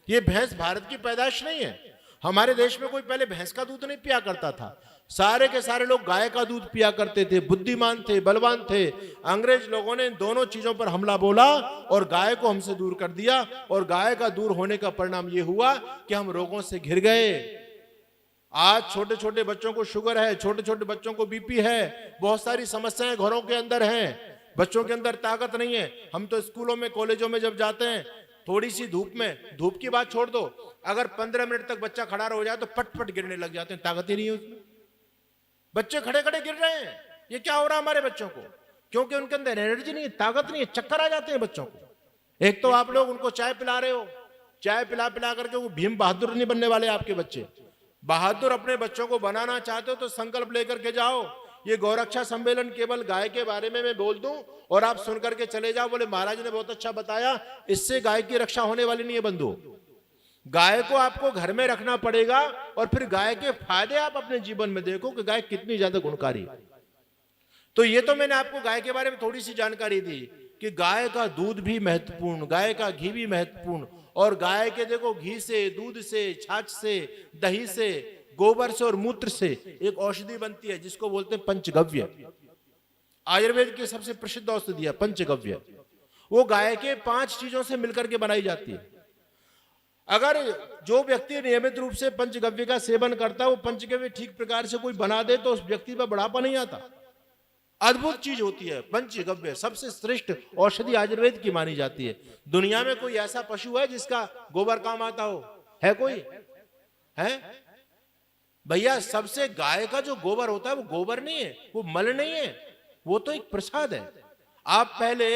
ये भैंस भारत की पैदाइश नहीं है। हमारे देश में कोई पहले भैंस का दूध नहीं पिया करता था, सारे के सारे लोग गाय का दूध पिया करते थे, बुद्धिमान थे, बलवान थे। अंग्रेज लोगों ने इन दोनों चीजों पर हमला बोला और गाय को हमसे दूर कर दिया, और गाय का दूर होने का परिणाम यह हुआ कि हम रोगों से घिर गए। आज छोटे छोटे बच्चों को शुगर है, छोटे छोटे बच्चों को बीपी है, बहुत सारी समस्याएं घरों के अंदर हैं, बच्चों के अंदर ताकत नहीं है। हम तो स्कूलों में, कॉलेजों में जब जाते हैं, थोड़ी सी धूप में, धूप की बात छोड़ दो, अगर 15 मिनट तक बच्चा खड़ा हो जाए तो पट पट गिरने लग जाते हैं, ताकत ही नहीं है उसमें। बच्चे खड़े खड़े गिर रहे हैं, ये क्या हो रहा है हमारे बच्चों को? क्योंकि उनके अंदर एनर्जी नहीं है, ताकत नहीं है, चक्कर आ जाते हैं बच्चों को। एक तो आप लोग उनको चाय पिला रहे हो, चाय पिला पिला करके वो भीम बहादुर नहीं बनने वाले आपके बच्चे। बहादुर अपने बच्चों को बनाना चाहते हो तो संकल्प लेकर के जाओ। ये गौरक्षा सम्मेलन केवल गाय के बारे में मैं बोल दूं और आप सुन करके चले जाओ, बोले महाराज ने बहुत अच्छा बताया, इससे गाय की रक्षा होने वाली नहीं है बंधु। गाय को आपको घर में रखना पड़ेगा और फिर गाय के फायदे आप अपने जीवन में देखो कि गाय कितनी ज्यादा गुणकारी है। तो ये तो मैंने आपको गाय के बारे में थोड़ी सी जानकारी दी कि गाय का दूध भी महत्वपूर्ण, गाय का घी भी महत्वपूर्ण, और गाय के देखो घी से, दूध से, छाछ से, दही से, गोबर से और मूत्र से एक औषधि बनती है जिसको बोलते हैं पंचगव्य। आयुर्वेद की सबसे प्रसिद्ध औषधि है पंचगव्य। वो गाय के 5 चीजों से मिलकर के बनाई जाती है। अगर जो व्यक्ति नियमित रूप से पंचगव्य का सेवन करता है, वो पंचगव्य ठीक प्रकार से कोई बना दे तो उस व्यक्ति पर बुढ़ापा नहीं आता। अद्भुत चीज होती है पंचगव्य, सबसे श्रेष्ठ औषधि आयुर्वेद की मानी जाती है। दुनिया में कोई ऐसा पशु है जिसका गोबर काम आता हो? है कोई? है भैया? सबसे गाय का जो गोबर होता है वो गोबर नहीं है, वो मल नहीं है, वो तो एक प्रसाद है। आप पहले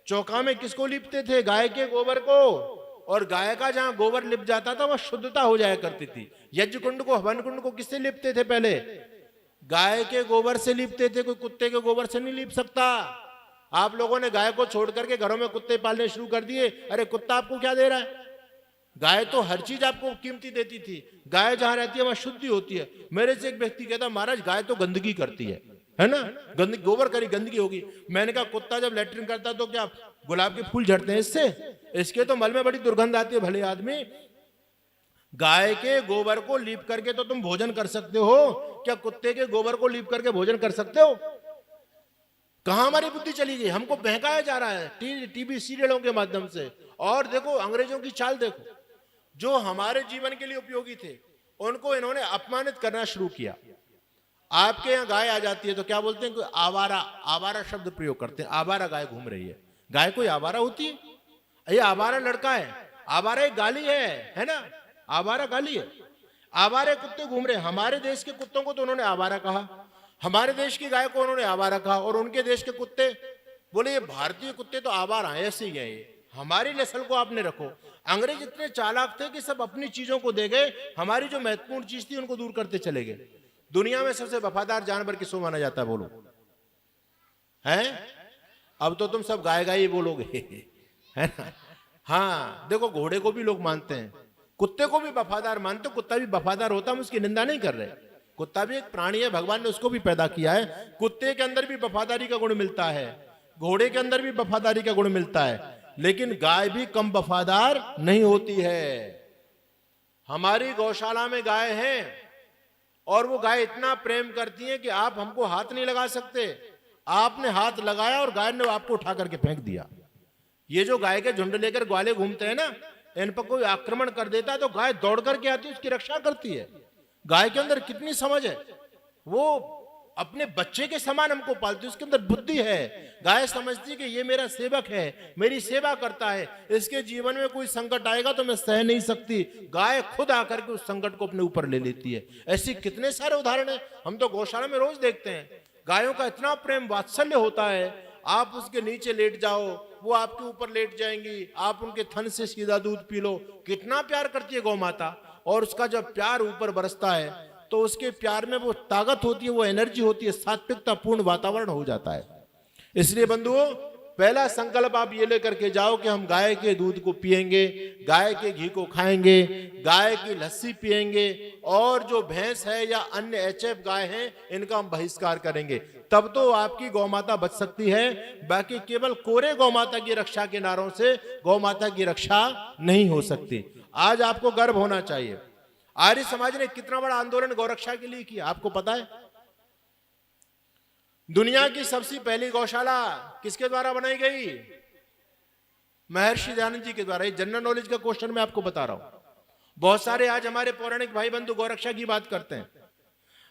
चौका में किसको लिपते थे? गाय के गोबर को। और गाय का जहां गोबर लिप जाता था वह शुद्धता हो जाया करती थी। यज्ञ कुंड को, हवन कुंड को किससे लिपते थे? पहले गाय के गोबर से लिपते थे, कोई कुत्ते के गोबर से नहीं लिप सकता। आप लोगों ने गाय को छोड़ करके घरों में कुत्ते पालने शुरू कर दिए। अरे कुत्ता आपको क्या दे रहा है? गाय तो हर चीज आपको कीमती देती थी। गाय जहां रहती है वहां शुद्धि होती है। मेरे से एक व्यक्ति कहता, महाराज गाय तो गंदगी करती है ना, गंदगी, गोबर करी गंदगी होगी। मैंने कहा कुत्ता जब लैट्रिन करता तो क्या गुलाब के फूल झड़ते हैं इससे? इसके तो मल में बड़ी दुर्गंध आती है भले आदमी। गाय के गोबर को लीप करके तो तुम भोजन कर सकते हो, क्या कुत्ते के गोबर को लीप करके भोजन कर सकते हो? कहां हमारी बुद्धि चली गई? हमको बहकाया जा रहा है टीवी सीरियलों के माध्यम से। और देखो अंग्रेजों की चाल देखो, जो हमारे जीवन के लिए उपयोगी थे उनको इन्होंने अपमानित करना शुरू किया। आपके यहाँ गाय आ जाती है तो क्या बोलते हैं? कोई आवारा, आवारा शब्द प्रयोग करते हैं। आवारा गाय घूम रही है। गाय कोई आवारा होती है? ये आवारा लड़का है, आवारा एक गाली है ना, आवारा गाली है। आवारे कुत्ते घूम रहे हैं। हमारे देश के कुत्तों को तो उन्होंने आवारा कहा, हमारे देश की गाय को उन्होंने आवारा कहा, और उनके देश के कुत्ते बोले ये भारतीय कुत्ते तो आवारा हैं, ऐसे ही हैं ये, हमारी नस्ल को आपने रखो। अंग्रेज इतने चालाक थे कि सब अपनी चीजों को दे गए, हमारी जो महत्वपूर्ण चीज थी उनको दूर करते चले गए। दुनिया में सबसे वफादार जानवर किसको माना जाता है? बोलो हैं? अब तो तुम सब गाय गाय ही बोलोगे है ना? हाँ देखो, घोड़े को भी लोग मानते हैं, कुत्ते को भी वफादार मानते, कुत्ता भी वफादार होता, हम उसकी निंदा नहीं कर रहे। कुत्ता भी एक प्राणी है, भगवान ने उसको भी पैदा किया है। कुत्ते के अंदर भी वफादारी का गुण मिलता है, घोड़े के अंदर भी वफादारी का गुण मिलता है, लेकिन गाय भी कम वफादार नहीं होती है। हमारी गौशाला में गाय है और वो गाय इतना प्रेम करती है कि आप हमको हाथ नहीं लगा सकते। आपने हाथ लगाया और गाय ने आपको उठा करके फेंक दिया। ये जो गाय के झुंड लेकर ग्वाले घूमते हैं ना, इन पर कोई आक्रमण कर देता है तो गाय दौड़ करके आती है, उसकी रक्षा करती है। गाय के अंदर कितनी समझ है, वो अपने बच्चे के समान हमको पालती है, उसके अंदर बुद्धि है। गाय समझती है कि ये मेरा सेवक है, मेरी सेवा करता है, इसके जीवन में कोई संकट आएगा तो मैं सह नहीं सकती। गाय खुद आकर के उस संकट को अपने ऊपर ले लेती है। ऐसी कितने सारे उदाहरण है, हम तो गौशाला में रोज देखते हैं। गायों का इतना प्रेम वात्सल्य होता है, आप उसके नीचे लेट जाओ, वो आपके ऊपर लेट जाएंगी, आप उनके थन से सीधा दूध पी लो। कितना प्यार करती है गौ माता। और उसका जब प्यार ऊपर बरसता है तो उसके प्यार में वो ताकत होती है, वो एनर्जी होती है, सात्विकता पूर्ण वातावरण हो जाता है। इसलिए बंधुओं, पहला संकल्प आप ये लेकर के जाओ कि हम गाय के दूध को पिएंगे, गाय के घी को खाएंगे, गाय की लस्सी पिएंगे, और जो भैंस है या अन्य एचएफ गाय हैं इनका हम बहिष्कार करेंगे। तब तो आपकी गौमाता बच सकती है। बाकी केवल कोरे गौमाता की रक्षा के नारों से गौमाता की रक्षा नहीं हो सकती। आज आपको गर्व होना चाहिए। आर्य समाज ने कितना बड़ा आंदोलन गौरक्षा के लिए किया, आपको पता है? दुनिया की सबसे पहली गौशाला किसके द्वारा बनाई गई? महर्षि दयानंद जी के द्वारा। ये जनरल नॉलेज का क्वेश्चन मैं आपको बता रहा हूं। बहुत सारे आज हमारे पौराणिक भाई बंधु गौरक्षा की बात करते हैं,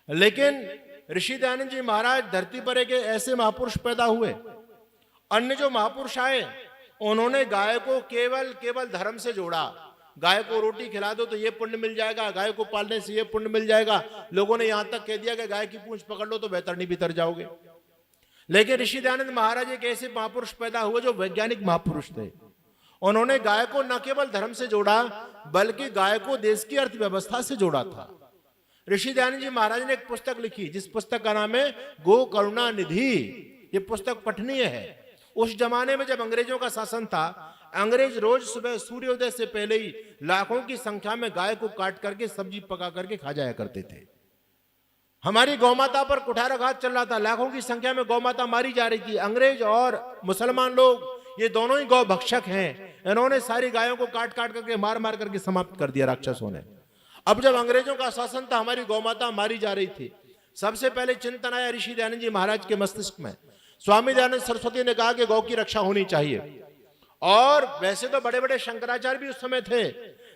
लेकिन ऋषि दयानंद जी महाराज धरती पर एक ऐसे महापुरुष पैदा हुए, अन्य जो महापुरुष आए उन्होंने गाय को केवल धर्म से जोड़ा। गाय को रोटी खिला दो तो ये पुण्य मिल जाएगा, गाय को पालने से ये पुण्य मिल जाएगा। लोगों ने यहां तक कह दिया कि गाय की पूंछ पकड़ लो तो बेहतर नहीं भीतर जाओगे। लेकिन ऋषि दयानंद महाराज एक ऐसे महापुरुष पैदा हुए जो वैज्ञानिक महापुरुष थे। उन्होंने गाय को न केवल धर्म से जोड़ा बल्कि गाय को देश की अर्थव्यवस्था से जोड़ा था। ऋषि दयानंद जी महाराज ने एक पुस्तक लिखी जिस पुस्तक का नाम है गो करुणा निधि। ये पुस्तक पठनीय है। उस जमाने में जब अंग्रेजों का शासन था, अंग्रेज रोज सुबह सूर्योदय से पहले ही लाखों की संख्या में गाय को काट करके सब्जी पका करके खा जाया करते थे। हमारी गौमाता पर कुठाराघात चल रहा था, लाखों की संख्या में गौमाता मारी जा रही थी। अंग्रेज और मुसलमान लोग ये दोनों ही गौ भक्षक हैं। इन्होंने सारी गायों को काट करके मार करके समाप्त कर दिया राक्षसों ने। अब जब अंग्रेजों का शासन था, हमारी गौमाता मारी जा रही थी। सबसे पहले चिंतन आया ऋषि दयानंद जी महाराज के मस्तिष्क में। स्वामी दयानंद सरस्वती ने कहा कि गौ की रक्षा होनी चाहिए। और वैसे तो बड़े बड़े शंकराचार्य भी उस समय थे,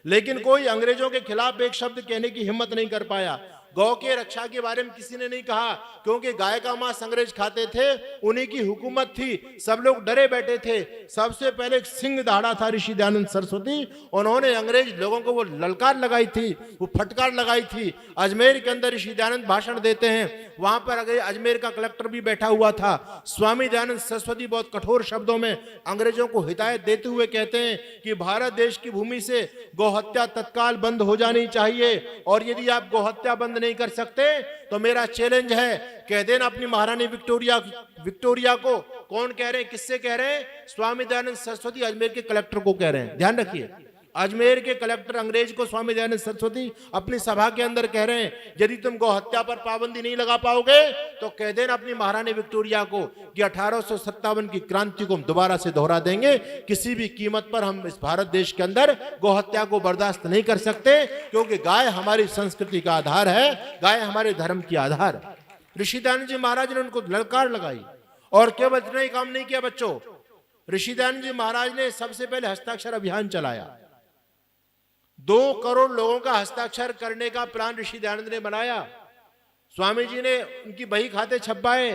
लेकिन कोई अंग्रेजों के खिलाफ एक शब्द कहने की हिम्मत नहीं कर पाया। गौ के रक्षा के बारे में किसी ने नहीं कहा, क्योंकि गाय का मांस अंग्रेज खाते थे, उन्हीं की हुकूमत थी, सब लोग डरे बैठे थे। सबसे पहले एक सिंह दहाड़ा था ऋषि दयानंद सरस्वती। उन्होंने अंग्रेज लोगों को वो ललकार लगाई थी, वो फटकार लगाई थी। अजमेर के अंदर ऋषि दयानंद भाषण देते हैं, वहां पर अगर अजमेर का कलेक्टर भी बैठा हुआ था। स्वामी दयानंद सरस्वती बहुत कठोर शब्दों में अंग्रेजों को हिदायत देते हुए कहते हैं कि भारत देश की भूमि से गौहत्या तत्काल बंद हो जानी चाहिए, और यदि आप गौहत्या बंद नहीं कर सकते तो मेरा चैलेंज है, कह देना अपनी महारानी विक्टोरिया को। कौन कह रहे हैं, किससे कह रहे हैं? स्वामी दयानंद सरस्वती अजमेर के कलेक्टर को कह रहे हैं। ध्यान रखिए, अजमेर के कलेक्टर अंग्रेज को स्वामी दयानंद सरस्वती अपनी सभा के अंदर कह रहे हैं, यदि तुम गौहत्या पर पाबंदी नहीं लगा पाओगे तो कह देना अपनी महारानी विक्टोरिया को कि 1857 की क्रांति को हम दोबारा से दोहरा देंगे। किसी भी कीमत पर हम इस भारत देश के अंदर गौहत्या को बर्दाश्त नहीं कर सकते, क्योंकि गाय हमारी संस्कृति का आधार है, गाय हमारे धर्म की आधार। ऋषि दयानंद जी महाराज ने उनको ललकार लगाई। और केवल इतना ही काम नहीं किया बच्चों, ऋषि दयानंद जी महाराज ने सबसे पहले हस्ताक्षर अभियान चलाया। 2 करोड़ लोगों का हस्ताक्षर करने का प्लान ऋषि दयानंद ने बनाया। स्वामी जी ने उनकी बही खाते छपवाए,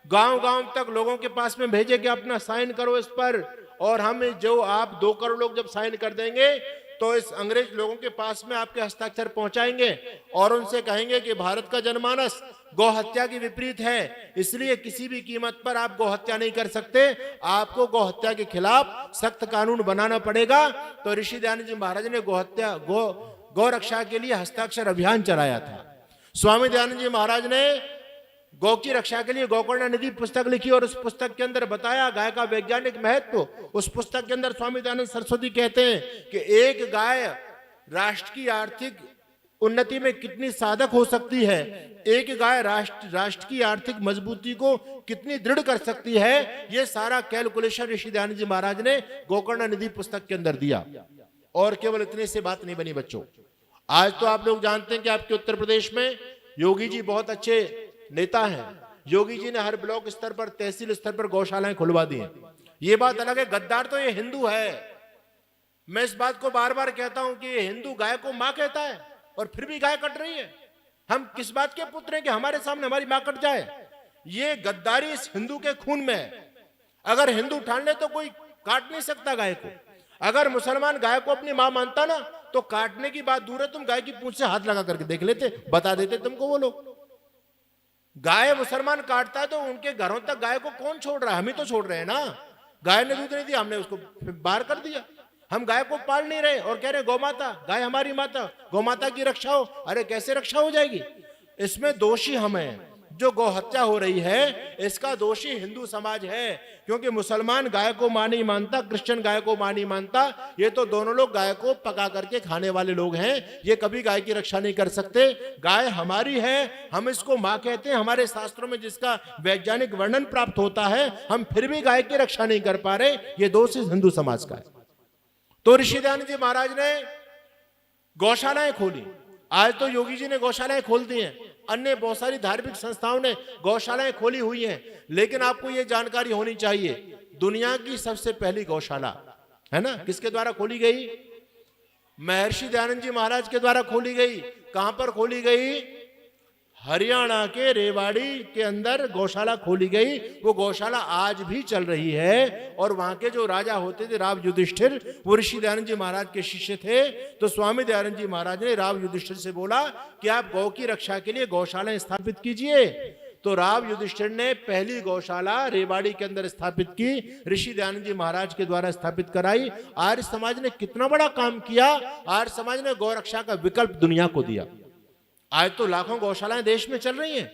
गांव-गांव तक लोगों के पास में भेजे कि अपना साइन करो इस पर, और हम जो आप 2 करोड़ लोग जब साइन कर देंगे तो इस अंग्रेज लोगों के पास में आपके हस्ताक्षर पहुंचाएंगे और उनसे कहेंगे कि भारत का जनमानस गौ हत्या की विपरीत है, इसलिए किसी भी कीमत पर आप गौ हत्या नहीं कर सकते, आपको गौ हत्या के खिलाफ सख्त कानून बनाना पड़ेगा। तो ऋषि दयानंद जी महाराज ने गौ रक्षा के लिए हस्ताक्षर अभियान चलाया था। स्वामी दयानंद जी महाराज ने गौ की रक्षा के लिए गोकर्ण निधि पुस्तक लिखी और उस पुस्तक के अंदर बताया गाय का वैज्ञानिक महत्व। उस पुस्तक के अंदर स्वामी दयानंद सरस्वती कहते हैं कि एक गाय राष्ट्र की आर्थिक उन्नति में कितनी साधक हो सकती है, एक गाय राष्ट्र की आर्थिक मजबूती को कितनी दृढ़ कर सकती है, ये सारा कैलकुलेशन ऋषि दयानंद जी महाराज ने गोकर्ण निधि पुस्तक के अंदर दिया। और केवल इतने से बात नहीं बनी बच्चों, आज तो आप लोग जानते हैं कि आपके उत्तर प्रदेश में योगी जी बहुत अच्छे नेता हैं। योगी जी ने हर ब्लॉक स्तर पर, तहसील स्तर पर गौशालाएं खुलवा दी हैं। ये बात अलग है, गद्दार तो ये हिंदू है। मैं इस बात को बार बार कहता हूं कि ये हिंदू गाय को मां कहता है और फिर भी गाय कट रही है। हम किस बात के पुत्र हैं कि हमारे सामने हमारी मां कट जाए? ये गद्दारी इस हिंदू के खून में है। अगर हिंदू ठान ले तो कोई काट नहीं सकता गाय को। अगर मुसलमान गाय को अपनी मां मानता ना तो काटने की बात दूर है, तुम गाय की पूंछ से हाथ लगा करके देख लेते, बता देते तुमको वो लोग। गाय मुसलमान काटता है तो उनके घरों तक गाय को कौन छोड़ रहा है? हम ही तो छोड़ रहे हैं ना। गाय ने दूध नहीं दिया, हमने उसको बाहर कर दिया। हम गाय को पाल नहीं रहे और कह रहे गौ माता, गाय हमारी माता, गौ माता की रक्षा हो। अरे कैसे रक्षा हो जाएगी? इसमें दोषी हम हैं। जो गौ हत्या हो रही है इसका दोषी हिंदू समाज है, क्योंकि मुसलमान गाय को मां नहीं मानता, क्रिश्चियन गाय को मां नहीं मानता। ये तो दोनों लोग गाय को पका करके खाने वाले लोग हैं। ये कभी गाय की रक्षा नहीं कर सकते। गाय हमारी है, हम इसको मां कहते हैं। हमारे शास्त्रों में जिसका वैज्ञानिक वर्णन प्राप्त होता है, हम फिर भी गाय की रक्षा नहीं कर पा रहे। ये दोष इस हिंदू समाज का है। तो ऋषि दयानंद जी महाराज ने गौशालाएं खोली। आज तो योगी जी ने गौशालाएं खोल दी हैं, अन्य बहुत सारी धार्मिक संस्थाओं ने गौशालाएं खोली हुई हैं। लेकिन आपको यह जानकारी होनी चाहिए, दुनिया की सबसे पहली गौशाला है ना, किसके द्वारा खोली गई? महर्षि दयानंद जी महाराज के द्वारा खोली गई। कहां पर खोली गई? हरियाणा के रेवाड़ी के अंदर गौशाला खोली गई। वो गौशाला आज भी चल रही है। और वहां के जो राजा होते थे राव युधिष्ठिर, वो ऋषि दयानंद जी महाराज के शिष्य थे। तो स्वामी दयानंद जी महाराज ने राव युधिष्ठिर से बोला कि आप गौ की रक्षा के लिए गौशालाएं स्थापित कीजिए। तो राव युधिष्ठिर ने पहली गौशाला रेवाड़ी के अंदर स्थापित की, ऋषि दयानंद जी महाराज के द्वारा स्थापित कराई। आर्य समाज ने कितना बड़ा काम किया! आर्य समाज ने गौ रक्षा का विकल्प दुनिया को दिया। आज तो लाखों गौशालाएं देश में चल रही हैं,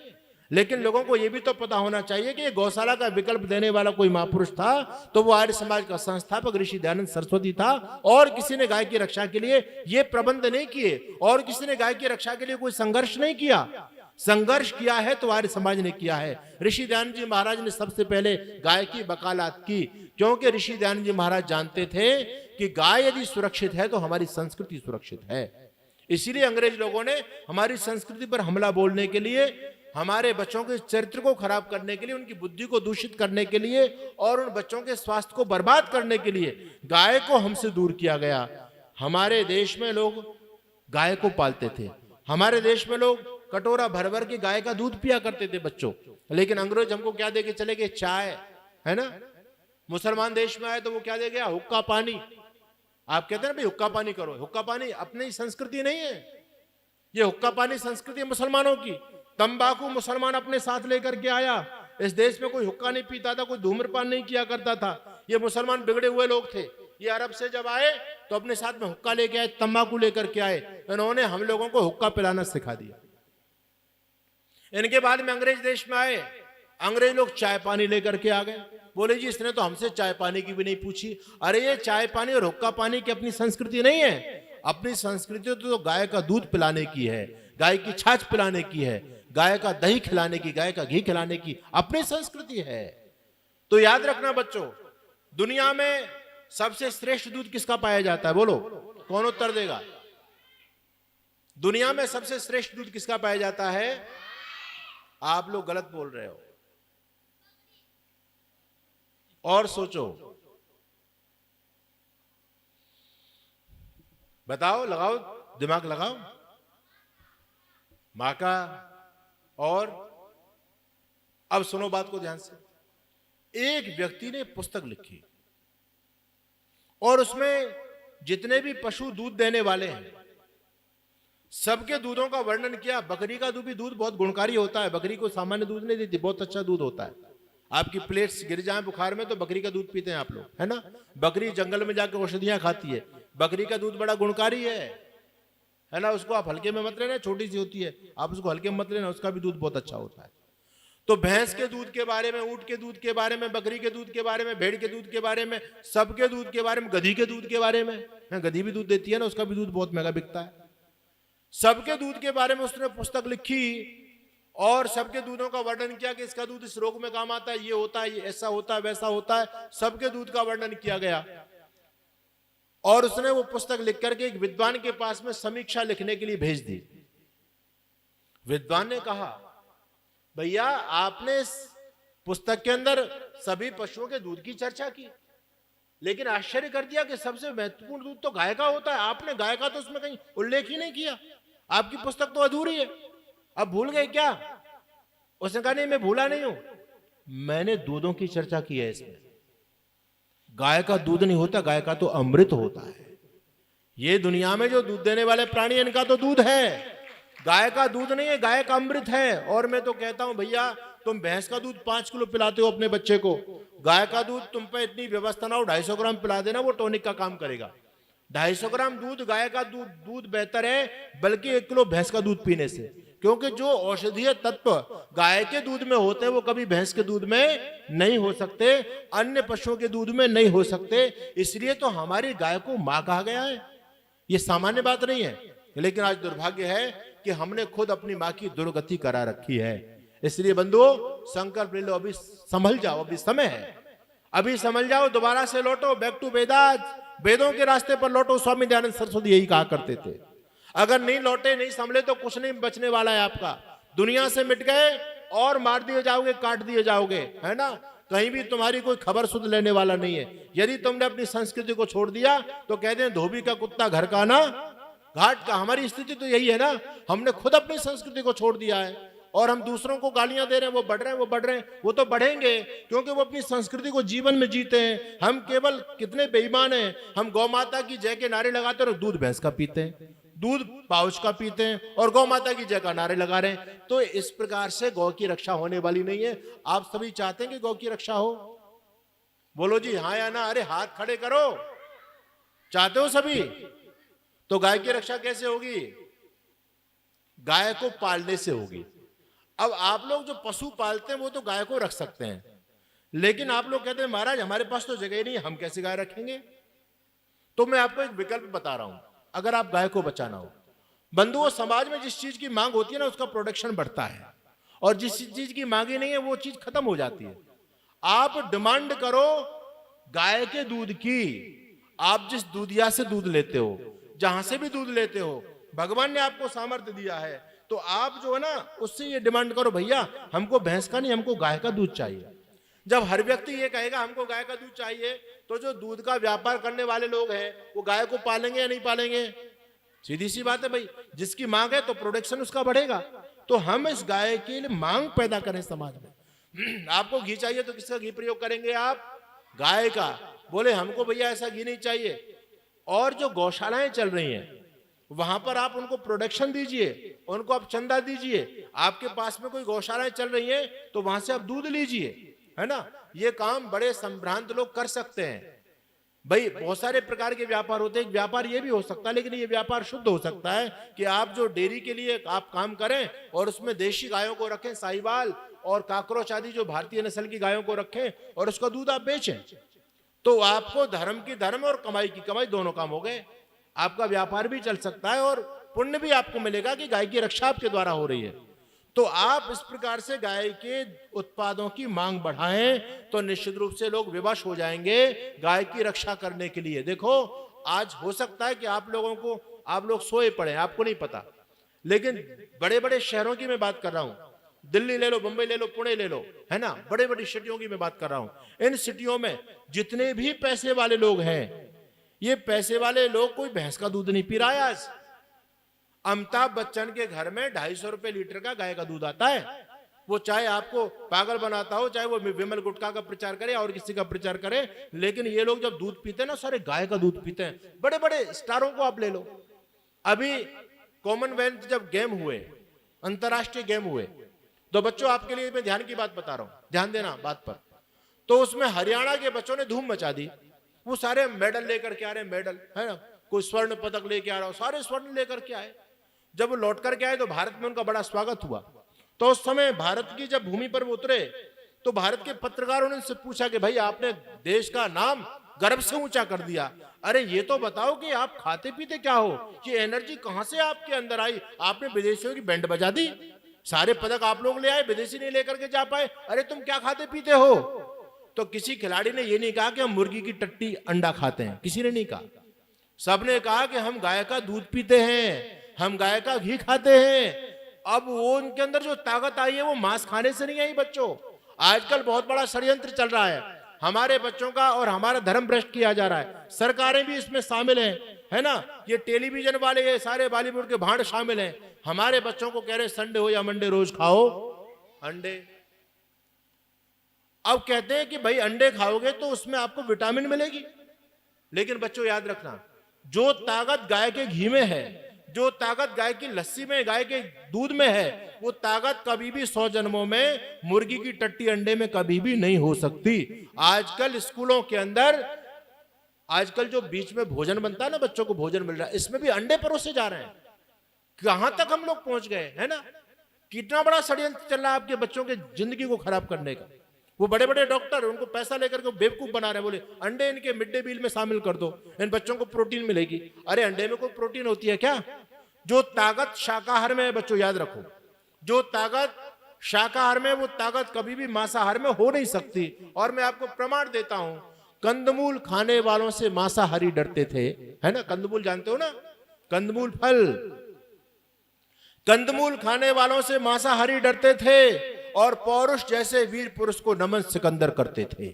लेकिन लोगों को यह भी तो पता होना चाहिए कि गौशाला का विकल्प देने वाला कोई महापुरुष था तो वो आर्य समाज का संस्थापक ऋषि दयानंद सरस्वती था। और किसी ने गाय की रक्षा के लिए ये प्रबंध नहीं किए, और किसी ने गाय की रक्षा के लिए कोई संघर्ष नहीं किया। संघर्ष किया है तो आर्य समाज ने किया है। ऋषि दयानंद जी महाराज ने सबसे पहले गाय की वकालत की, क्योंकि ऋषि दयानंद जी महाराज जानते थे कि गाय यदि सुरक्षित है तो हमारी संस्कृति सुरक्षित है। इसीलिए अंग्रेज लोगों ने हमारी संस्कृति पर हमला बोलने के लिए, हमारे बच्चों के चरित्र को खराब करने के लिए, उनकी बुद्धि को दूषित करने के लिए और उन बच्चों के स्वास्थ्य को बर्बाद करने के लिए गाय को हमसे दूर किया गया। हमारे देश में लोग गाय को पालते थे, हमारे देश में लोग कटोरा भर भर के गाय का दूध पिया करते थे बच्चों। लेकिन अंग्रेज हमको क्या दे के चले गए? चाय, है ना। मुसलमान देश में आए तो वो क्या दे गया? हुक्का पानी। आप कहते हैं भाई हुक्का पानी करो, हुक्का पानी अपनी संस्कृति नहीं है। ये हुक्का पानी संस्कृति है मुसलमानों की। तंबाकू मुसलमान अपने साथ लेकर के आया। इस देश में कोई हुक्का नहीं पीता था, कोई धूम्रपान नहीं किया करता था। ये मुसलमान बिगड़े हुए लोग थे। ये अरब से जब आए तो अपने साथ में हुक्का लेके आए, तंबाकू लेकर के आए। इन्होंने हम लोगों को हुक्का पिलाना सिखा दिया। इनके बाद में अंग्रेज देश में आए, अंग्रेज लोग चाय पानी लेकर के आ गए। बोले जी इसने तो हमसे चाय पानी की भी नहीं पूछी। अरे ये चाय पानी और हुक्का पानी की अपनी संस्कृति नहीं है। अपनी संस्कृति तो गाय का दूध पिलाने की है, गाय की छाछ पिलाने की है, गाय का दही खिलाने की, गाय का घी खिलाने की अपनी संस्कृति है। तो याद रखना बच्चों, दुनिया में सबसे श्रेष्ठ दूध किसका पाया जाता है? बोलो, कौन उत्तर देगा? दुनिया में सबसे श्रेष्ठ दूध किसका पाया जाता है? आप लोग गलत बोल रहे हो। और सोचो, बताओ, लगाओ दिमाग लगाओ। मां का। और अब सुनो बात को ध्यान से। एक व्यक्ति ने पुस्तक लिखी और उसमें जितने भी पशु दूध देने वाले हैं सबके दूधों का वर्णन किया। बकरी का दूध भी दूध बहुत गुणकारी होता है। बकरी को सामान्य दूध नहीं देती, बहुत अच्छा दूध होता है। आपकी प्लेट्स गिर जाए बुखार में तो बकरी का दूध पीते हैं आप लोग, है ना। बकरी जंगल में जाकर औषधियां खाती है। बकरी का दूध बड़ा गुणकारी है ना। उसको आप हल्के में मत लेना, छोटी सी होती है, आप उसको हल्के में मत लेना, उसका भी दूध बहुत अच्छा होता है। तो भैंस के दूध के बारे में, ऊंट के दूध के बारे में, बकरी के दूध के बारे में, भेड़ के दूध के बारे में, सबके दूध के बारे में, गधी के दूध के बारे में, गधी भी दूध देती है ना, उसका भी दूध बहुत महंगा बिकता है। सबके दूध के बारे में उसने पुस्तक लिखी और सबके दूधों का वर्णन किया कि इसका दूध इस रोग में काम आता है, ये होता है, ये ऐसा होता है, वैसा होता है। सबके दूध का वर्णन किया गया और उसने वो पुस्तक लिख करके एक विद्वान के पास में समीक्षा लिखने के लिए भेज दी। विद्वान ने कहा, भैया आपने इस पुस्तक के अंदर सभी पशुओं के दूध की चर्चा की, लेकिन आश्चर्य कर दिया कि सबसे महत्वपूर्ण दूध तो गाय का होता है। आपने गाय का तो उसमें कहीं उल्लेख ही नहीं किया। आपकी पुस्तक तो अधूरी है। अब भूल गए क्या? उसने कहा नहीं, मैं भूला नहीं हूं, मैंने दूधों की चर्चा की है इसमें। गाय का दूध नहीं होता, गाय का तो अमृत होता है। ये दुनिया में जो दूध देने वाले प्राणी हैं, इनका तो दूध है, गाय का दूध नहीं है, गाय का अमृत है। और मैं तो कहता हूं भैया, तुम भैंस का दूध 5 किलो पिलाते हो अपने बच्चे को, गाय का दूध तुम पे इतनी व्यवस्था ना हो 250 ग्राम पिला देना, वो टॉनिक का काम करेगा। 250 ग्राम दूध गाय का दूध बेहतर है बल्कि 1 किलो भैंस का दूध पीने से, क्योंकि जो औषधीय तत्व गाय के दूध में होते हैं वो कभी भैंस के दूध में नहीं हो सकते, अन्य पशुओं के दूध में नहीं हो सकते। इसलिए तो हमारी गाय को मां कहा गया है। ये सामान्य बात नहीं है, लेकिन आज दुर्भाग्य है कि हमने खुद अपनी मां की दुर्गति करा रखी है। इसलिए बंधुओं, संकल्प ले लो, अभी संभल जाओ, अभी समय है, अभी समझ जाओ, दोबारा से लौटो, बैक टू वेदास, वेदों के रास्ते पर लौटो। स्वामी दयानंद सरस्वती यही कहा करते थे। अगर नहीं लौटे, नहीं संभले तो कुछ नहीं बचने वाला है आपका। दुनिया से मिट गए और मार दिए जाओगे, काट दिए जाओगे, है ना। कहीं भी तुम्हारी कोई खबर सुध लेने वाला नहीं है। यदि तुमने अपनी संस्कृति को छोड़ दिया तो कहते हैं धोबी का कुत्ता घर का ना घाट का। हमारी स्थिति तो यही है ना, हमने खुद अपनी संस्कृति को छोड़ दिया है और हम दूसरों को गालियां दे रहे हैं, वो बढ़ रहे हैं, वो बढ़ रहे हैं। वो तो बढ़ेंगे क्योंकि वो अपनी संस्कृति को जीवन में जीते हैं। हम केवल कितने बेईमान हैं, हम गौ माता की जय के नारे लगाते हैं और दूध भैंस का पीते हैं, दूध पाउच का पीते हैं और गौ माता की जय का नारे लगा रहे हैं। तो इस प्रकार से गौ की रक्षा होने वाली नहीं है। आप सभी चाहते हैं कि गौ की रक्षा हो? बोलो जी हाँ या ना। अरे हाथ खड़े करो, चाहते हो सभी? तो गाय की रक्षा कैसे होगी? गाय को पालने से होगी। अब आप लोग जो पशु पालते हैं वो तो गाय को रख सकते हैं, लेकिन आप लोग कहते हैं महाराज हमारे पास तो जगह ही नहीं, हम कैसे गाय रखेंगे? तो मैं आपको एक विकल्प बता रहा हूं। अगर आप गाय को बचाना हो, बंधुओं, समाज में जिस चीज की मांग होती है ना उसका प्रोडक्शन बढ़ता है, और जिस चीज की मांग ही नहीं है वो चीज खत्म हो जाती है। आप डिमांड करो गाय के दूध की। आप जिस दूधिया से दूध लेते हो, जहां से भी दूध लेते हो, भगवान ने आपको सामर्थ्य दिया है, तो आप जो है ना उससे ये डिमांड करो, भैया हमको भैंस का नहीं, हमको गाय का दूध चाहिए। जब हर व्यक्ति ये कहेगा हमको गाय का दूध चाहिए, तो जो दूध का व्यापार करने वाले लोग हैं वो गाय को पालेंगे या नहीं पालेंगे? सीधी सी बात है भाई, जिसकी मांग है तो प्रोडक्शन उसका बढ़ेगा। तो हम इस गाय के लिए मांग पैदा करें समाज में। आपको घी चाहिए तो किसका घी प्रयोग करेंगे आप? गाय का। बोले हमको भैया ऐसा घी नहीं चाहिए। और जो गौशालाएं चल रही हैं वहां पर आप उनको प्रोडक्शन दीजिए, उनको आप चंदा दीजिए। आपके पास में कोई गौशालाएं चल रही हैं तो वहां से आप दूध लीजिए, है ना। ये काम बड़े संभ्रांत लोग कर सकते हैं भाई। बहुत सारे प्रकार के व्यापार होते हैं। एक व्यापार ये भी हो सकता है, लेकिन ये व्यापार शुद्ध हो सकता है कि आप जो डेयरी के लिए आप काम करें और उसमें देशी गायों को रखें, साहिवाल और काकरोच आदि जो भारतीय नस्ल की गायों को रखें और उसका दूध आप बेचें। तो आपको धर्म की धर्म और कमाई की कमाई दोनों काम हो गए। आपका व्यापार भी चल सकता है और पुण्य भी आपको मिलेगा कि गाय की रक्षा आपके द्वारा हो रही है। तो आप इस प्रकार से गाय के उत्पादों की मांग बढ़ाएं तो निश्चित रूप से लोग विवश हो जाएंगे गाय की रक्षा करने के लिए। देखो आज हो सकता है कि आप लोग सोए पड़े, आपको नहीं पता, लेकिन बड़े बड़े शहरों की मैं बात कर रहा हूं। दिल्ली ले लो, मुंबई ले लो, पुणे ले लो, है ना, बड़े बड़ी सिटियों की मैं बात कर रहा हूं। इन सिटियों में जितने भी पैसे वाले लोग हैं, ये पैसे वाले लोग कोई भैंस का दूध नहीं पी रहा है। आज अमिताभ बच्चन के घर में 250 रुपए लीटर का गाय का दूध आता है। वो चाहे आपको पागल बनाता हो, चाहे वो विमल गुटखा का प्रचार करे और किसी का प्रचार करे, लेकिन ये लोग जब दूध पीते हैं ना सारे गाय का दूध पीते हैं। बड़े बड़े स्टारों को आप ले लो। अभी कॉमनवेल्थ जब गेम हुए, अंतरराष्ट्रीय गेम हुए, तो बच्चों आपके लिए मैं ध्यान की बात बता रहा हूं, ध्यान देना बात पर। तो उसमें हरियाणा के बच्चों ने धूम मचा दी। वो सारे मेडल लेकर के आ रहे, मेडल, है ना, कोई स्वर्ण पदक लेके आ रहा हो, सारे स्वर्ण लेकर के आए। जब वो लौट करके आए तो भारत में उनका बड़ा स्वागत हुआ। तो उस समय भारत की जब भूमि पर वो उतरे तो भारत के पत्रकारों ने उनसे पूछा कि भाई आपने देश का नाम गर्व से ऊंचा कर दिया, अरे ये तो बताओ कि आप खाते पीते क्या हो, ये एनर्जी कहां से आपके अंदर आई? आपने विदेशियों की बैंड बजा दी, सारे पदक आप लोग ले आए, विदेशी नहीं लेकर के जा पाए। अरे तुम क्या खाते पीते हो? तो किसी खिलाड़ी ने ये नहीं कहा कि हम मुर्गी की टट्टी अंडा खाते हैं, किसी ने नहीं कहा। सबने कहा कि हम गाय का दूध पीते हैं, हम गाय का घी खाते हैं। अब वो उनके अंदर जो ताकत आई है वो मांस खाने से नहीं आई बच्चों। आजकल बहुत बड़ा षड्यंत्र चल रहा है हमारे बच्चों का, और हमारा धर्म भ्रष्ट किया जा रहा है। सरकारें भी इसमें शामिल हैं, है ना। ये टेलीविजन वाले, ये सारे बॉलीवुड के भांड शामिल हैं। हमारे बच्चों को कह रहे संडे हो या मंडे रोज खाओ अंडे। अब कहते हैं कि भाई अंडे खाओगे तो उसमें आपको विटामिन मिलेगी, लेकिन बच्चों याद रखना, जो ताकत गाय के घी में है, जो ताकत गाय की लस्सी में, गाय के दूध में है, वो ताकत कभी भी 100 जन्मों में मुर्गी की टट्टी अंडे में कभी भी नहीं हो सकती। आजकल स्कूलों के अंदर, आजकल जो बीच में भोजन बनता है ना, बच्चों को भोजन मिल रहा है, इसमें भी अंडे परोसे जा रहे हैं। कहां तक हम लोग पहुंच गए, है ना। कितना बड़ा षड्यंत्र चल रहा है आपके बच्चों के जिंदगी को खराब करने का। वो बड़े बड़े डॉक्टर उनको पैसा लेकर के बेवकूफ बना रहे हैं, बोले अंडे इनके मिड डे मील में शामिल कर दो, इन बच्चों को प्रोटीन मिलेगी। अरे अंडे में कोई प्रोटीन होती है क्या? जो ताकत शाकाहार में है बच्चों याद रखो, जो ताकत शाकाहार में, वो ताकत कभी भी मांसाहार में हो नहीं सकती। और मैं आपको प्रमाण देता हूं, कंदमूल खाने वालों से मांसाहारी डरते थे, है ना। कंदमूल जानते हो ना, कंदमूल फल, कंदमूल खाने वालों से मांसाहारी डरते थे और पौरुष जैसे वीर पुरुष को नमन सिकंदर करते थे।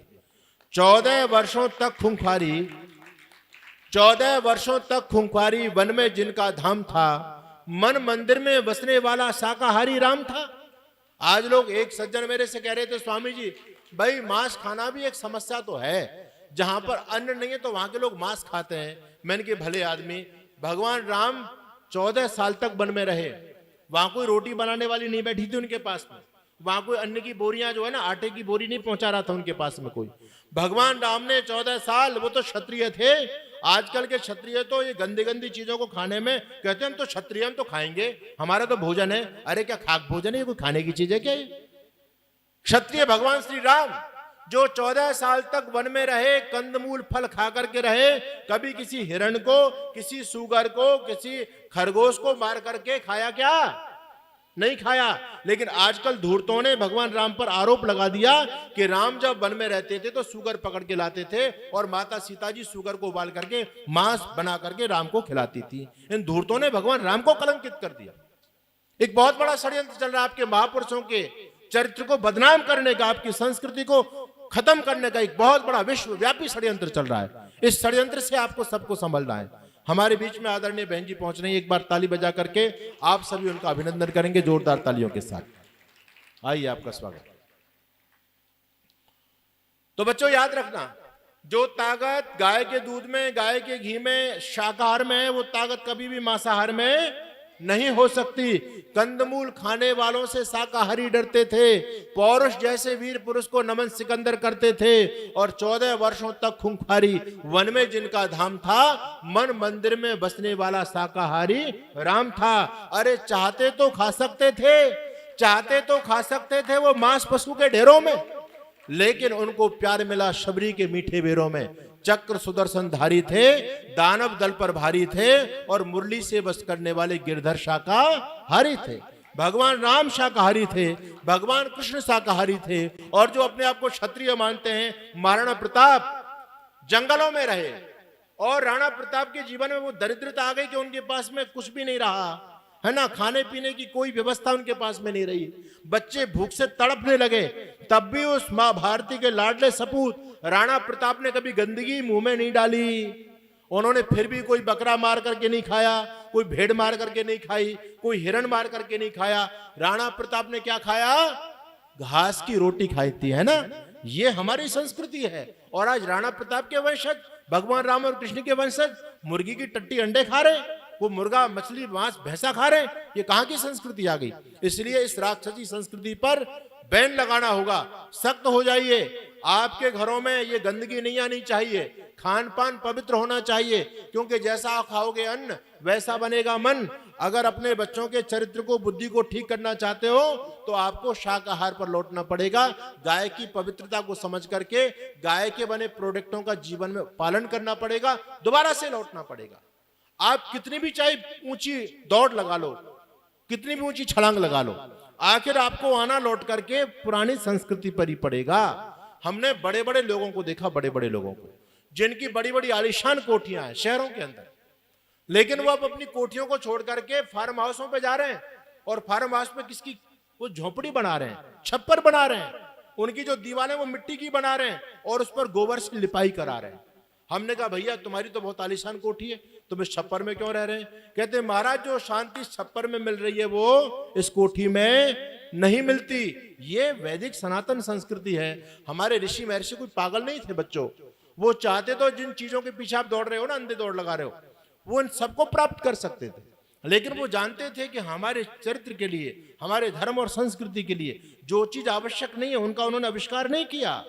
14 वर्षों तक खूंखारी वन में जिनका धाम था, मन मंदिर में बसने वाला शाकाहारी राम था। आज लोग, एक सज्जन मेरे से कह रहे थे, स्वामी जी भाई मांस खाना भी एक समस्या तो है, जहां पर अन्न नहीं है तो वहां के लोग मांस खाते हैं। मैंने कहा भले आदमी, भगवान राम 14 साल तक वन में रहे, वहां कोई रोटी बनाने वाली नहीं बैठी थी उनके पास में, वहां कोई अन्न की बोरियां जो है ना, आटे की बोरी नहीं पहुंचा रहा था उनके पास में कोई। भगवान राम ने 14 साल, वो तो क्षत्रिय थे। आजकल के क्षत्रिय तो ये गंदी गंदी चीजों को खाने में कहते हैं हम तो क्षत्रिय, हम तो खाएंगे, हमारा तो भोजन है। अरे क्या खाक भोजन है, ये कोई खाने की चीज है क्या? क्षत्रिय भगवान श्री राम जो 14 साल तक वन में रहे, कंदमूल फल खा करके रहे, कभी किसी हिरण को, किसी सूगर को, किसी खरगोश को मार करके खाया क्या? नहीं खाया। लेकिन आजकल धूर्तों ने भगवान राम पर आरोप लगा दिया कि राम जब वन में रहते थे तो सूगर पकड़ के लाते थे और माता सीता जी सूगर को उबाल करके मांस बना करके राम को खिलाती थी। इन धूर्तों ने भगवान राम को कलंकित कर दिया। एक बहुत बड़ा षड्यंत्र चल रहा है आपके महापुरुषों के चरित्र को बदनाम करने का, आपकी संस्कृति को खत्म करने का एक बहुत बड़ा विश्वव्यापी षड्यंत्र चल रहा है। इस षड्यंत्र से आपको सबको संभलना है। हमारे बीच में आदरणीय बहन जी पहुंच रही हैं, एक बार ताली बजा करके आप सभी उनका अभिनंदन करेंगे जोरदार तालियों के साथ। आइए, आपका स्वागत। तो बच्चों याद रखना, जो ताकत गाय के दूध में, गाय के घी में, शाकाहार में है, वो ताकत कभी भी मांसाहार में नहीं हो सकती। कंदमूल खाने वालों से शाकाहारी डरते थे, पौरुष जैसे वीर पुरुष को नमन सिकंदर करते थे और 14 वर्षों तक खूंखारी वन में जिनका धाम था, मन मंदिर में बसने वाला शाकाहारी राम था। अरे चाहते तो खा सकते थे वो मांस पशु के ढेरों में, लेकिन उनको प्यार मिला शबरी के मीठे बेरों में। चक्र सुदर्शन धारी थे, दानव दल पर भारी थे और मुरली से बस करने वाले गिरधर शाकाहारी थे। भगवान राम शाकाहारी थे, भगवान कृष्ण शाकाहारी थे। और जो अपने आप को क्षत्रिय मानते हैं, महाराणा प्रताप जंगलों में रहे और राणा प्रताप के जीवन में वो दरिद्रता आ गई कि उनके पास में कुछ भी नहीं रहा है ना, खाने पीने की कोई व्यवस्था उनके पास में नहीं रही। बच्चे भूख से तड़पने लगे, तब भी उस मां भारती के लाडले सपूत राणा प्रताप ने कभी गंदगी मुंह में नहीं डाली। उन्होंने फिर भी कोई बकरा मार करके नहीं खाया, कोई भेड़ मार करके नहीं खाई, कोई हिरण मार करके नहीं खाया। राणा प्रताप ने क्या खाया? घास की रोटी खाई थी, है ना। ये हमारी संस्कृति है। और आज राणा प्रताप के वंशज, भगवान राम और कृष्ण के वंशज मुर्गी की टट्टी अंडे खा रहे, वो मुर्गा मछली मांस भैंसा खा रहे। ये कहां की संस्कृति आ गई? इसलिए इस राक्षसी संस्कृति पर बैन लगाना होगा। सख्त हो जाइए। आपके घरों में ये गंदगी नहीं आनी चाहिए, खान पान पवित्र होना चाहिए, क्योंकि जैसा आप खाओगे अन्न वैसा बनेगा मन। अगर अपने बच्चों के चरित्र को, बुद्धि को ठीक करना चाहते हो तो आपको शाकाहार पर लौटना पड़ेगा। गाय की पवित्रता को समझ करके गाय के बने प्रोडक्टों का जीवन में पालन करना पड़ेगा, दोबारा से लौटना पड़ेगा। आप कितनी भी चाहे ऊंची दौड़ लगा लो, कितनी भी ऊंची छलांग लगा लो, आखिर आपको आना लौट करके पुरानी संस्कृति पर ही पड़ेगा। हमने बड़े बड़े लोगों को देखा, बड़े बड़े लोगों को जिनकी बड़ी बड़ी आलीशान कोठियां हैं शहरों के अंदर, लेकिन वो अब अपनी कोठियों को छोड़ करके फार्म हाउसों पे जा रहे हैं और फार्म हाउस पे किसकी वो झोपड़ी बना रहे हैं, छप्पर बना रहे हैं। उनकी जो दीवारें वो मिट्टी की बना रहे हैं और उस पर गोबर से लिपाई करा रहे हैं। हमने कहा भैया तुम्हारी तो बहुत आलीशान कोठी है, तुम इस छप्पर में क्यों रह रहे हैं? कहते महाराज जो शांति छप्पर में मिल रही है वो इस कोठी में नहीं मिलती। ये वैदिक सनातन संस्कृति है। हमारे ऋषि महर्षि कोई पागल नहीं थे बच्चों। वो चाहते तो जिन चीजों के पीछे आप दौड़ रहे हो ना, अंधे दौड़ लगा रहे हो, वो इन सबको प्राप्त कर सकते थे, लेकिन वो जानते थे कि हमारे चरित्र के लिए, हमारे धर्म और संस्कृति के लिए जो चीज आवश्यक नहीं है उनका उन्होंने आविष्कार नहीं किया।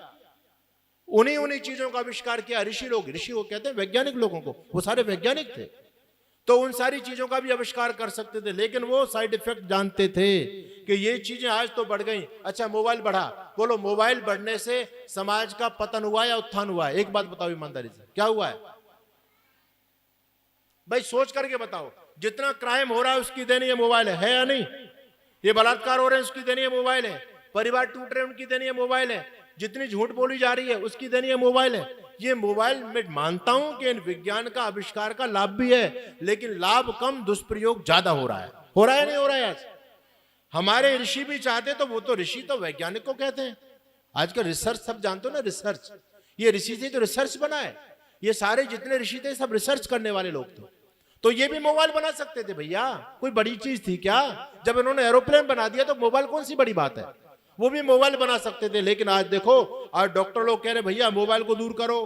उन्हीं चीजों का आविष्कार किया ऋषि लोग। ऋषि वो कहते हैं वैज्ञानिक लोगों को, वो सारे वैज्ञानिक थे, तो उन सारी चीजों का भी आविष्कार कर सकते थे, लेकिन वो साइड इफेक्ट जानते थे कि ये चीजें आज तो बढ़ गई। अच्छा मोबाइल बढ़ा, बोलो मोबाइल बढ़ने से समाज का पतन हुआ या उत्थान हुआ है? एक बात बताओ ईमानदारी से, क्या हुआ है भाई? सोच करके बताओ। जितना क्राइम हो रहा है उसकी देनी है मोबाइल है या नहीं? ये बलात्कार हो रहे हैं उसकी देनी है मोबाइल है, परिवार टूट रहे हैं उनकी देनी है मोबाइल है, जितनी झूठ बोली जा रही है उसकी देनी है मोबाइल है। ये मोबाइल में मानता हूं कि इन विज्ञान का आविष्कार का लाभ भी है, लेकिन लाभ कम दुष्प्रयोग ज्यादा हो रहा है। हो रहा है नहीं हो रहा है आज? हमारे ऋषि भी चाहते तो वो तो ऋषि तो वैज्ञानिक को कहते हैं। आजकल रिसर्च सब जानते हो ना, रिसर्च, ये ऋषि से तो रिसर्च बना है। ये सारे जितने ऋषि थे सब रिसर्च करने वाले लोग थे। तो ये भी मोबाइल बना सकते थे भैया, कोई बड़ी चीज थी क्या? जब इन्होंने एरोप्लेन बना दिया तो मोबाइल कौन सी बड़ी बात है? वो भी मोबाइल बना सकते थे। लेकिन आज देखो, आज डॉक्टर लोग कह रहे भैया मोबाइल को दूर करो,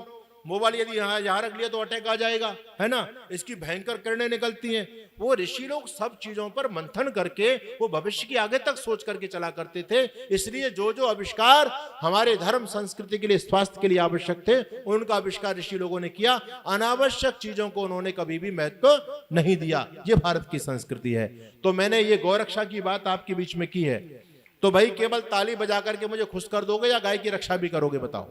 मोबाइल यदि यहाँ रख लिया तो अटैक आ जाएगा, है ना, इसकी भयंकर किरणें निकलती हैं। वो ऋषि लोग सब चीजों पर मंथन करके वो भविष्य की आगे तक सोच करके चला करते थे। इसलिए जो जो आविष्कार हमारे धर्म संस्कृति के लिए, स्वास्थ्य के लिए आवश्यक थे, उनका आविष्कार ऋषि लोगों ने किया। अनावश्यक चीजों को उन्होंने कभी भी महत्व नहीं दिया। ये भारत की संस्कृति है। तो मैंने ये गौरक्षा की बात आपके बीच में की है। तो भाई केवल ताली बजा करके मुझे खुश कर दोगे या गाय की रक्षा भी करोगे? बताओ।